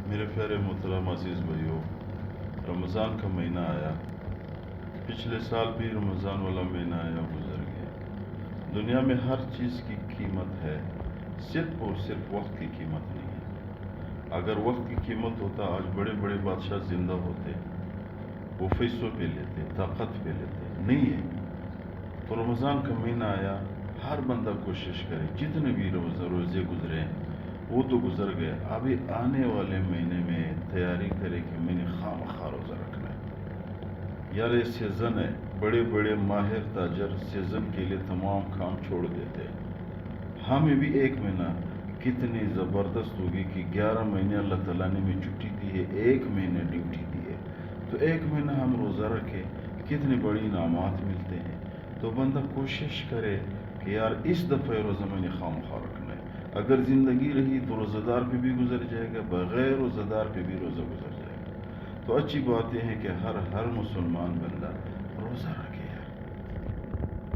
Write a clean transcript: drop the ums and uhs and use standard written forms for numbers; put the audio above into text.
میرے پیارے محترم عزیز بھائیو، رمضان کا مہینہ آیا۔ پچھلے سال بھی رمضان والا مہینہ آیا، گزر گیا۔ دنیا میں ہر چیز کی قیمت ہے، صرف اور صرف وقت کی قیمت نہیں ہے۔ اگر وقت کی قیمت ہوتا، آج بڑے بڑے بادشاہ زندہ ہوتے، وہ پیسوں پہ لیتے، طاقت پہ لیتے، نہیں ہے۔ تو رمضان کا مہینہ آیا، ہر بندہ کوشش کرے، جتنے بھی روزے گزرے وہ تو گزر گئے، ابھی آنے والے مہینے میں تیاری کرے کہ میں نے خواہ روزہ رکھنا ہے۔ یار یہ سیزن ہے، بڑے بڑے ماہر تاجر سیزن کے لیے تمام کام چھوڑ دیتے ہیں۔ ہمیں بھی ایک مہینہ کتنی زبردست ہوگی کہ 11 مہینے اللہ تعالیٰ نے ہمیں چھٹی دی ہے، ایک مہینے ڈیوٹی دی ہے، تو ایک مہینہ ہم روزہ رکھے، کتنے بڑی انعامات ملتے ہیں۔ تو بندہ کوشش کرے کہ یار اس دفعہ روزہ میں نے خواہ رکھنا ہے۔ اگر زندگی رہی تو روزہ دار پہ بھی گزر جائے گا، بغیر روزہ دار پہ بھی روزہ گزر جائے گا۔ تو اچھی بات یہ ہے کہ ہر مسلمان بندہ